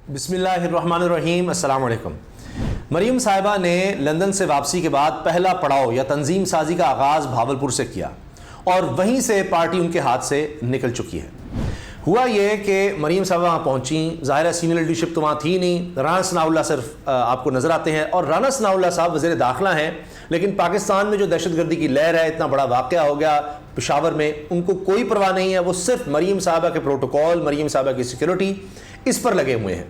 بسم اللہ الرحمن الرحیم. السلام علیکم. مریم صاحبہ نے لندن سے واپسی کے بعد پہلا پڑاؤ یا تنظیم سازی کا آغاز بھاولپور سے کیا اور وہیں سے پارٹی ان کے ہاتھ سے نکل چکی ہے. ہوا یہ کہ مریم صاحبہ وہاں پہنچیں، ظاہرہ سینئر لیڈرشپ تو وہاں تھی نہیں، رانا ثناء اللہ صرف آپ کو نظر آتے ہیں، اور رانا ثناء اللہ صاحب وزیر داخلہ ہیں، لیکن پاکستان میں جو دہشت گردی کی لہر ہے، اتنا بڑا واقعہ ہو گیا پشاور میں، ان کو کوئی پرواہ نہیں ہے. وہ صرف مریم صاحبہ کے پروٹوکول، مریم صاحبہ کی سیکیورٹی، اس پر لگے ہوئے ہیں.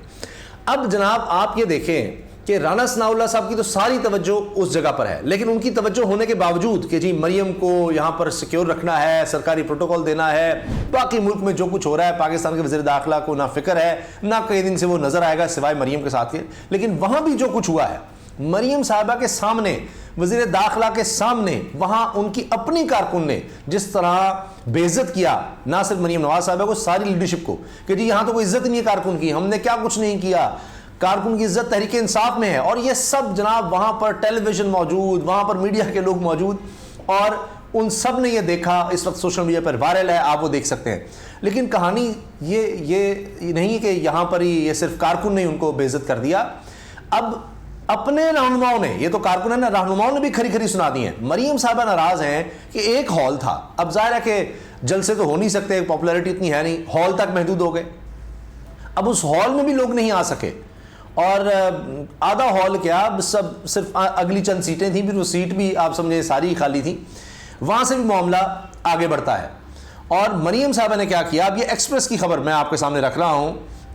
اب جناب آپ یہ دیکھیں کہ رانا ثناء اللہ صاحب کی تو ساری توجہ اس جگہ پر ہے، لیکن ان کی توجہ ہونے کے باوجود کہ جی مریم کو یہاں پر سیکیور رکھنا ہے، سرکاری پروٹوکول دینا ہے، باقی ملک میں جو کچھ ہو رہا ہے پاکستان کے وزیر داخلہ کو نہ فکر ہے، نہ کئی دن سے وہ نظر آئے گا سوائے مریم کے ساتھ کے. لیکن وہاں بھی جو کچھ ہوا ہے مریم صاحبہ کے سامنے، وزیر داخلہ کے سامنے، وہاں ان کی اپنی کارکن نے جس طرح بے عزت کیا، نہ صرف مریم نواز صاحبہ کو، ساری لیڈرشپ کو، کہ جی یہاں تو کوئی عزت نہیں ہے کارکن کی، ہم نے کیا کچھ نہیں کیا، کارکن کی عزت تحریک انصاف میں ہے. اور یہ سب جناب وہاں پر ٹیلی ویژن موجود، وہاں پر میڈیا کے لوگ موجود، اور ان سب نے یہ دیکھا. اس وقت سوشل میڈیا پر وائرل ہے، آپ وہ دیکھ سکتے ہیں. لیکن کہانی یہ نہیں کہ یہاں پر ہی یہ صرف کارکن نے ان کو بے عزت کر دیا. اب اپنے رہنماؤں نے، یہ تو کارکن ہے نا، رہنماؤں نے بھی کھری کھری سنا دی ہیں. مریم صاحبہ ناراض ہیں کہ ایک ہال تھا، اب ظاہر ہے کہ جلسے تو ہو نہیں سکتے، پاپولیرٹی اتنی ہے نہیں، ہال تک محدود ہو گئے. اب اس ہال میں بھی لوگ نہیں آ سکے، اور آدھا ہال کیا، سب صرف اگلی چند سیٹیں تھیں، پھر وہ سیٹ بھی آپ سمجھیں ساری خالی تھیں. وہاں سے بھی معاملہ آگے بڑھتا ہے. اور مریم صاحبہ نے کیا کیا، اب یہ ایکسپریس کی خبر میں آپ کے سامنے رکھ رہا ہوں،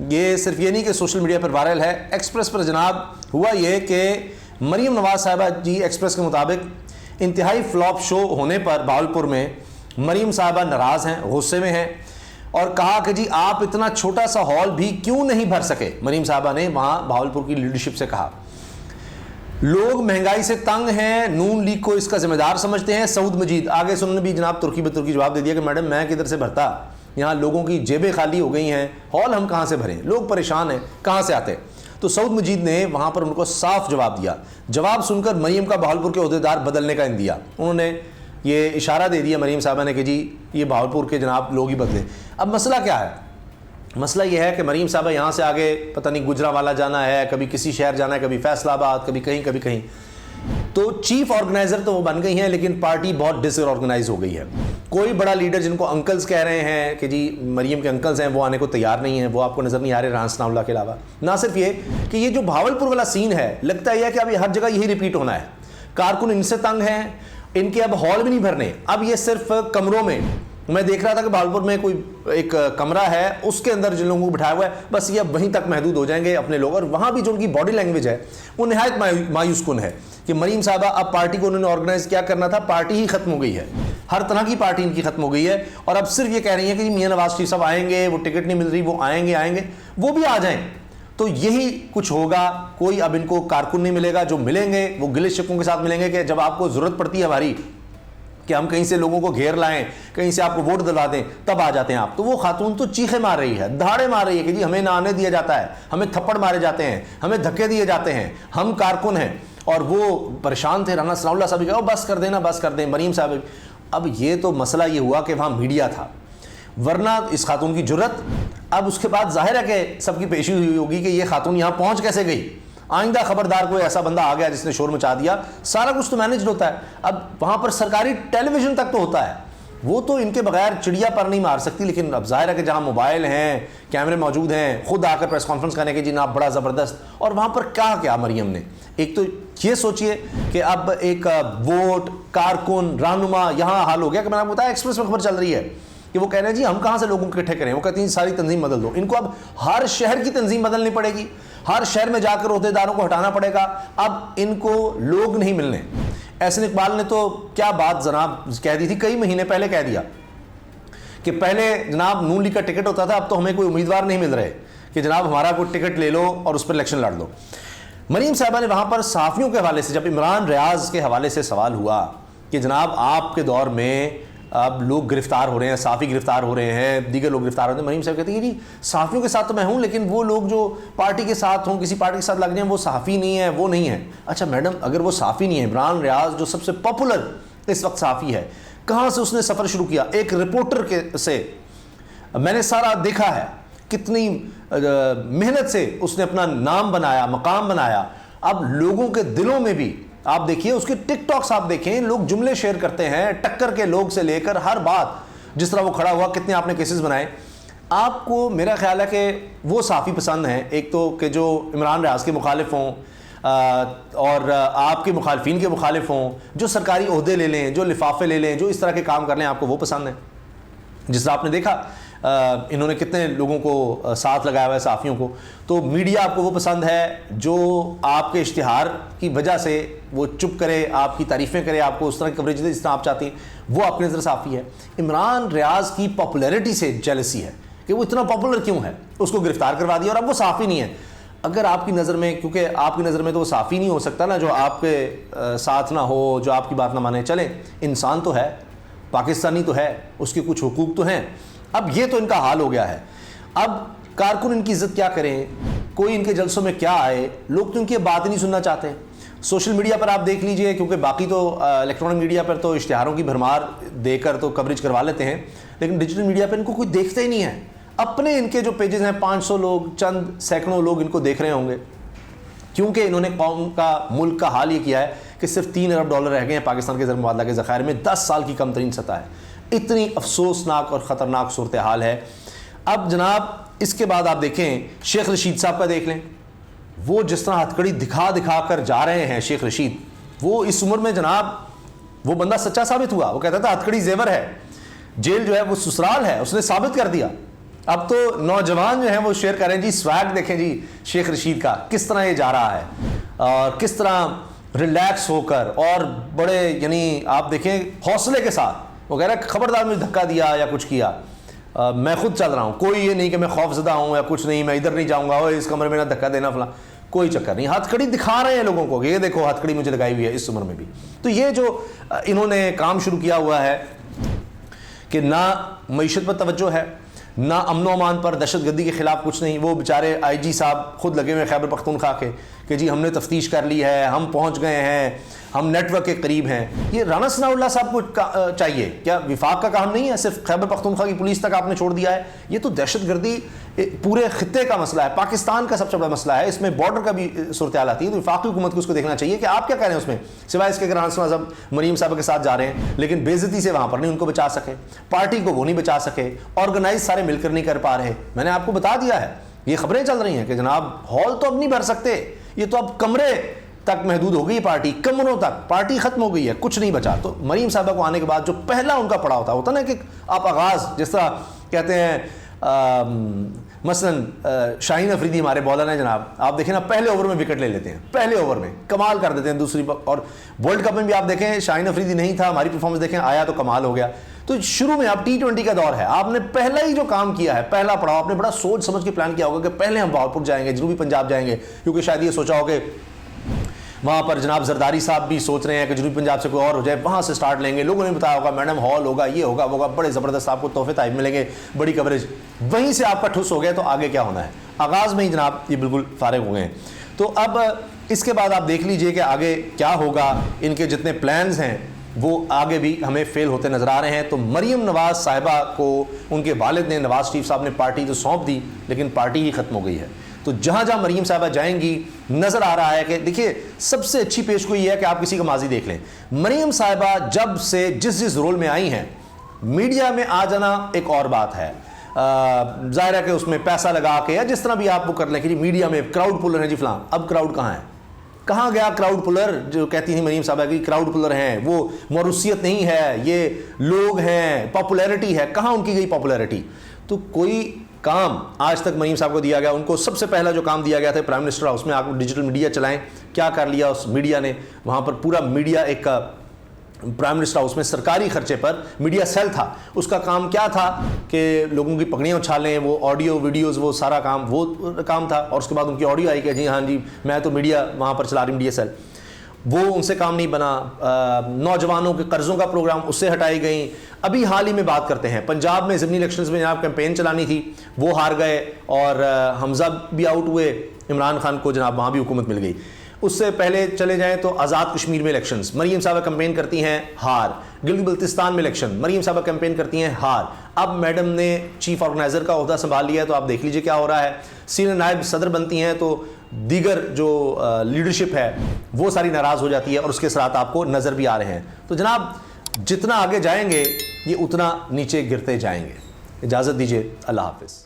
یہ صرف یہ نہیں کہ سوشل میڈیا پر وائرل ہے، ایکسپریس پر جناب ہوا یہ کہ مریم نواز صاحبہ جی ایکسپریس کے مطابق انتہائی فلاپ شو ہونے پر بھاولپور میں مریم صاحبہ ناراض ہیں، غصے میں ہیں، اور کہا کہ جی آپ اتنا چھوٹا سا ہال بھی کیوں نہیں بھر سکے. مریم صاحبہ نے وہاں بھاولپور کی لیڈرشپ سے کہا لوگ مہنگائی سے تنگ ہیں، نون لیگ کو اس کا ذمہ دار سمجھتے ہیں. سعود مجید آگے سننے بھی جناب ترکی بے ترکی جواب دے دیا کہ میڈم میں کدھر سے بھرتا، یہاں لوگوں کی جیبیں خالی ہو گئی ہیں، ہال ہم کہاں سے بھریں، لوگ پریشان ہیں، کہاں سے آتے. تو سعود مجید نے وہاں پر ان کو صاف جواب دیا. جواب سن کر مریم کا بھاولپور کے عہدیدار بدلنے کا اندیا. انہوں نے یہ اشارہ دے دیا مریم صاحبہ نے کہ جی یہ بھاولپور کے جناب لوگ ہی بدلے. اب مسئلہ کیا ہے؟ مسئلہ یہ ہے کہ مریم صاحبہ یہاں سے آگے پتہ نہیں گجرانوالہ جانا ہے، کبھی کسی شہر جانا ہے، کبھی فیصل آباد، کبھی کہیں. تو چیف آرگنائزر تو وہ بن گئی ہیں، لیکن پارٹی بہت ڈس آرگنائز ہو گئی ہے. کوئی بڑا لیڈر جن کو انکلز کہہ رہے ہیں کہ جی مریم کے انکلز ہیں، وہ آنے کو تیار نہیں ہیں، وہ آپ کو نظر نہیں آ رہے رانا ثناء اللہ کے علاوہ. نہ صرف یہ کہ یہ جو بھاولپور والا سین ہے، لگتا ہے کہ اب یہ ہر جگہ یہی ریپیٹ ہونا ہے. کارکن ان سے تنگ ہیں، ان کے اب ہال بھی نہیں بھرنے، اب یہ صرف کمروں میں. میں دیکھ رہا تھا کہ بھاولپور میں کوئی ایک کمرہ ہے، اس کے اندر جن لوگوں کو بٹھایا ہوا ہے، بس یہ اب وہیں تک محدود ہو جائیں گے اپنے لوگ. اور وہاں بھی جو ان کی باڈی لینگویج ہے وہ نہایت مایوس کن ہے کہ مریم صاحبہ اب پارٹی کو انہوں نے آرگنائز کیا کرنا تھا، پارٹی ہی ختم ہو گئی ہے، ہر طرح کی پارٹی ان کی ختم ہو گئی ہے. اور اب صرف یہ کہہ رہی ہیں کہ میاں نواز شریف صاحب آئیں گے، وہ ٹکٹ نہیں مل رہی، وہ آئیں گے، وہ بھی آ جائیں تو یہی کچھ ہوگا. کوئی اب ان کو کارکن نہیں ملے گا، جو ملیں گے وہ گلے شکوں کے ساتھ ملیں گے کہ جب آپ کو ضرورت پڑتی ہے ہماری کہ ہم کہیں سے لوگوں کو گھیر لائیں، کہیں سے آپ کو ووٹ دلوا دیں، تب آ جاتے ہیں آپ. تو وہ خاتون تو چیخیں مار رہی ہے، دھاڑے مار رہی ہے کہ جی ہمیں نہ آنے دیا جاتا ہے، ہمیں تھپڑ مارے جاتے ہیں، ہمیں دھکے دیے جاتے ہیں، ہم کارکن ہیں. اور وہ پریشان تھے. رانا ثناء اللہ صاحب کہا بس کر دینا، بس کر دیں. مریم صاحب اب یہ تو مسئلہ یہ ہوا کہ وہاں میڈیا تھا، ورنہ اس خاتون کی جرت. اب اس کے بعد ظاہر ہے کہ سب کی پیشی ہوئی ہوگی کہ یہ خاتون یہاں پہنچ کیسے گئی، آئندہ خبردار کوئی ایسا بندہ آ گیا جس نے شور مچا دیا. سارا کچھ تو مینجڈ ہوتا ہے. اب وہاں پر سرکاری ٹیلی ویژن تک تو ہوتا ہے، وہ تو ان کے بغیر چڑیا پر نہیں مار سکتی. لیکن اب ظاہر ہے کہ جہاں موبائل ہیں، کیمرے موجود ہیں، خود آ کر پریس کانفرنس کرنے کے جناب بڑا زبردست. اور وہاں پر کیا مریم نے، ایک تو یہ سوچئے کہ اب ایک ووٹ، کارکن، رہنما، یہاں حال ہو گیا کہ میں نے آپ کو بتایا ایکسپریس میں خبر چل رہی ہے کہ وہ کہہ رہے ہیں جی ہم کہاں سے لوگوں کو اکٹھے کریں. وہ کہتے ہیں ساری تنظیم بدل دو. ان کو اب ہر شہر کی تنظیم بدلنی پڑے گی، ہر شہر میں جا کر عہدیداروں کو ہٹانا پڑے گا. اب ان کو لوگ نہیں ملنے. احسن اقبال نے تو کیا بات جناب کہہ دی تھی، کئی مہینے پہلے کہہ دیا کہ پہلے جناب نون لیگ کا ٹکٹ ہوتا تھا، اب تو ہمیں کوئی امیدوار نہیں مل رہے کہ جناب ہمارا کوئی ٹکٹ لے لو اور اس پر الیکشن لڑ لو. مریم صاحبہ نے وہاں پر صحافیوں کے حوالے سے، جب عمران ریاض کے حوالے سے سوال ہوا کہ جناب آپ کے دور میں اب لوگ گرفتار ہو رہے ہیں، صحافی گرفتار ہو رہے ہیں، دیگر لوگ گرفتار ہو رہے ہیں، مریم صاحب کہتے ہیں کہ جی صحافیوں کے ساتھ تو میں ہوں، لیکن وہ لوگ جو پارٹی کے ساتھ ہوں، کسی پارٹی کے ساتھ لگ جائیں، وہ صحافی نہیں ہیں، وہ نہیں ہیں. اچھا میڈم اگر وہ صحافی نہیں ہے، عمران ریاض جو سب سے پاپولر اس وقت صحافی ہے، کہاں سے اس نے سفر شروع کیا؟ ایک رپورٹر کے سے. میں نے سارا دیکھا ہے کتنی محنت سے اس نے اپنا نام بنایا, مقام بنایا. اب لوگوں کے دلوں میں بھی آپ دیکھیے, اس کے ٹک ٹاکس آپ دیکھیں, لوگ جملے شیئر کرتے ہیں ٹکر کے لوگ سے لے کر ہر بات, جس طرح وہ کھڑا ہوا, کتنے آپ نے کیسز بنائے. آپ کو میرا خیال ہے کہ وہ صحافی پسند ہیں, ایک تو کہ جو عمران ریاض کے مخالف ہوں اور آپ کے مخالفین کے مخالف ہوں, جو سرکاری عہدے لے لیں, جو لفافے لے لیں, جو اس طرح کے کام کر لیں, آپ کو وہ پسند ہیں. جس طرح آپ نے دیکھا انہوں نے کتنے لوگوں کو ساتھ لگایا ہوا ہے, صحافیوں کو. تو میڈیا آپ کو وہ پسند ہے جو آپ کے اشتہار کی وجہ سے وہ چپ کرے, آپ کی تعریفیں کرے, آپ کو اس طرح کی کوریج دے جس طرح آپ چاہتے ہیں, وہ اپنی نظر صحافی ہے. عمران ریاض کی پاپولیرٹی سے جیلسی ہے کہ وہ اتنا پاپولر کیوں ہے, اس کو گرفتار کروا دیا اور اب وہ صحافی نہیں ہے. اگر آپ کی نظر میں, کیونکہ آپ کی نظر میں تو وہ صحافی نہیں ہو سکتا نا جو آپ کے ساتھ نہ ہو, جو آپ کی بات نہ مانے. چلیں, انسان تو ہے, پاکستانی تو ہے, اس کے کچھ حقوق تو ہیں. اب یہ تو ان کا حال ہو گیا ہے. اب کارکن ان کی عزت کیا کریں, کوئی ان کے جلسوں میں کیا آئے, لوگ تو ان کی بات ہی نہیں سننا چاہتے. سوشل میڈیا پر آپ دیکھ لیجئے, کیونکہ باقی تو الیکٹرانک میڈیا پر تو اشتہاروں کی بھرمار دے کر تو کوریج کروا لیتے ہیں, لیکن ڈیجیٹل میڈیا پہ ان کو کوئی دیکھتا ہی نہیں ہے. اپنے ان کے جو پیجز ہیں 500 لوگ, چند سینکڑوں لوگ ان کو دیکھ رہے ہوں گے, کیونکہ انہوں نے قوم کا, ملک کا حال یہ کیا ہے کہ صرف $3 ارب رہ گئے ہیں پاکستان کے زر مبادلہ کے ذخائر میں. 10 سال کی کم ترین سطح ہے. اتنی افسوسناک اور خطرناک صورتحال ہے. اب جناب اس کے بعد آپ دیکھیں شیخ رشید صاحب کا دیکھ لیں, وہ جس طرح ہتھکڑی دکھا دکھا کر جا رہے ہیں. شیخ رشید وہ اس عمر میں جناب وہ بندہ سچا ثابت ہوا. وہ کہتا تھا ہتھکڑی زیور ہے, جیل جو ہے وہ سسرال ہے, اس نے ثابت کر دیا. اب تو نوجوان جو ہیں وہ شیئر کریں جی سویگ دیکھیں جی شیخ رشید کا کس طرح یہ جا رہا ہے, اور کس طرح ریلیکس ہو کر اور بڑے یعنی آپ دیکھیں حوصلے کے ساتھ وہ کہہ رہا ہے خبردار مجھے دھکا دیا یا کچھ کیا, میں خود چل رہا ہوں, کوئی یہ نہیں کہ میں خوف زدہ ہوں یا کچھ نہیں, میں ادھر نہیں جاؤں گا, اس کمرے میں نہ دھکا دینا فلاں, کوئی چکر نہیں. ہاتھ کڑی دکھا رہے ہیں لوگوں کو کہ یہ دیکھو ہاتھ کڑی مجھے لگائی ہوئی ہے اس عمر میں بھی. تو یہ جو انہوں نے کام شروع کیا ہوا ہے کہ نہ معیشت پر توجہ ہے, نہ امن و امان پر, دہشت گردی کے خلاف کچھ نہیں. وہ بیچارے آئی جی صاحب خود لگے ہوئے خیبر پختونخوا کے کہ جی ہم نے تفتیش کر لی ہے, ہم پہنچ گئے ہیں, ہم نیٹ ورک کے قریب ہیں. یہ رانا ثناء اللہ صاحب کو چاہیے کیا, وفاق کا کام نہیں ہے, صرف خیبر پختونخوا کی پولیس تک آپ نے چھوڑ دیا ہے. یہ تو دہشت گردی پورے خطے کا مسئلہ ہے, پاکستان کا سب سے بڑا مسئلہ ہے, اس میں بارڈر کا بھی صورتحال آتی ہے. تو وفاقی حکومت کو اس کو دیکھنا چاہیے کہ آپ کیا کہہ رہے ہیں اس میں, سوائے اس کے رانا ثناء صاحب مریم صاحب کے ساتھ جا رہے ہیں, لیکن بے عزتی سے وہاں پر نہیں ان کو بچا سکے, پارٹی کو وہ نہیں بچا سکے, آرگنائز سارے مل کر نہیں کر پا رہے. میں نے آپ کو بتا دیا ہے, یہ خبریں چل رہی ہیں کہ جناب ہال تو اب نہیں بھر سکتے, یہ تو اب کمرے تک محدود ہو گئی پارٹی, کمروں تک پارٹی ختم ہو گئی ہے, کچھ نہیں بچا. تو مریم صاحبہ کو آنے کے بعد جو پہلا ان کا پڑاؤ ہوتا نا کہ آپ آغاز, جس طرح کہتے ہیں مثلا شاہین افریدی ہمارے بالر ہیں جناب, آپ دیکھیں نا پہلے اوور میں وکٹ لے لیتے ہیں, پہلے اوور میں کمال کر دیتے ہیں. دوسری اور ورلڈ کپ میں بھی آپ دیکھیں شاہین افریدی نہیں تھا, ہماری پرفارمنس دیکھیں, آیا تو کمال ہو گیا. تو شروع میں آپ T20 کا دور ہے, آپ نے پہلا ہی جو کام کیا ہے, پہلا پڑاؤ آپ نے بڑا سوچ سمجھ کے پلان کیا ہوگا کہ پہلے ہم بہاولپور جائیں گے, جنوبی پنجاب جائیں گے, کیونکہ شاید یہ سوچا ہو کہ وہاں پر جناب زرداری صاحب بھی سوچ رہے ہیں کہ جنوبی پنجاب سے کوئی اور ہو جائے, وہاں سے سٹارٹ لیں گے. لوگوں نے بتایا ہوگا میڈم ہال ہوگا, یہ ہوگا وہ ہوگا, بڑے زبردست آپ کو تحفے تحائف ملیں گے, بڑی کوریج. وہیں سے آپ کا ٹھس ہو گیا, تو آگے کیا ہونا ہے, آغاز میں ہی جناب یہ بالکل فارغ ہو گئے ہیں. تو اب اس کے بعد آپ دیکھ لیجئے کہ آگے کیا ہوگا. ان کے جتنے پلانز ہیں وہ آگے بھی ہمیں فیل ہوتے نظر آ رہے ہیں. تو مریم نواز صاحبہ کو ان کے والد نے, نواز شریف صاحب نے پارٹی تو سونپ دی, لیکن پارٹی ہی ختم ہو گئی ہے. تو جہاں جہاں مریم صاحبہ جائیں گی نظر آ رہا ہے کہ دیکھیے سب سے اچھی پیش گوئی یہ ہے کہ آپ کسی کا ماضی دیکھ لیں. مریم صاحبہ جب سے جس رول میں آئی ہیں, میڈیا میں آ جانا ایک اور بات ہے, ظاہر ہے کہ اس میں پیسہ لگا کے یا جس طرح بھی آپ وہ کر لیں کہ جی میڈیا میں کراؤڈ پولر ہیں جی فلاں. اب کراؤڈ کہاں ہے, کہاں گیا کراؤڈ پولر جو کہتی ہیں مریم صاحبہ کی کراؤڈ پولر ہیں, وہ موروثیت نہیں ہے, یہ لوگ ہیں, پاپولیرٹی ہے, کہاں ان کی گئی پاپولیرٹی. تو کوئی کام آج تک مریم صاحب کو دیا گیا, ان کو سب سے پہلا جو کام دیا گیا تھا پرائم منسٹر ہاؤس میں, آپ ڈیجیٹل میڈیا چلائیں, کیا کر لیا اس میڈیا نے, وہاں پر پورا میڈیا ایک پرائم منسٹر ہاؤس میں سرکاری خرچے پر میڈیا سیل تھا. اس کا کام کیا تھا کہ لوگوں کی پگڑیاں اچھالیں, وہ آڈیو ویڈیوز, وہ سارا کام وہ کام تھا. اور اس کے بعد ان کی آڈیو آئی کہ جی ہاں جی میں تو میڈیا وہاں پر چلا رہی میڈیا سیل, وہ ان سے کام نہیں بنا. نوجوانوں کے قرضوں کا پروگرام اس سے ہٹائی گئیں. ابھی حال ہی میں بات کرتے ہیں, پنجاب میں ضمنی الیکشنز میں جناب کیمپین چلانی تھی, وہ ہار گئے, اور حمزہ بھی آؤٹ ہوئے, عمران خان کو جناب وہاں بھی حکومت مل گئی. اس سے پہلے چلے جائیں تو آزاد کشمیر میں الیکشنز، مریم صاحبہ کیمپین کرتی ہیں ہار، گلگت بلتستان میں الیکشن، مریم صاحبہ کیمپین کرتی ہیں ہار، اب میڈم نے چیف آرگنائزر کا عہدہ سنبھال لیا ہے تو آپ دیکھ لیجئے کیا ہو رہا ہے، سینئر نائب صدر بنتی ہیں تو دیگر جو لیڈرشپ ہے وہ ساری ناراض ہو جاتی ہے اور اس کے اثرات آپ کو نظر بھی آ رہے ہیں. تو جناب جتنا آگے جائیں گے یہ اتنا نیچے گرتے جائیں گے. اجازت دیجیے، اللہ حافظ.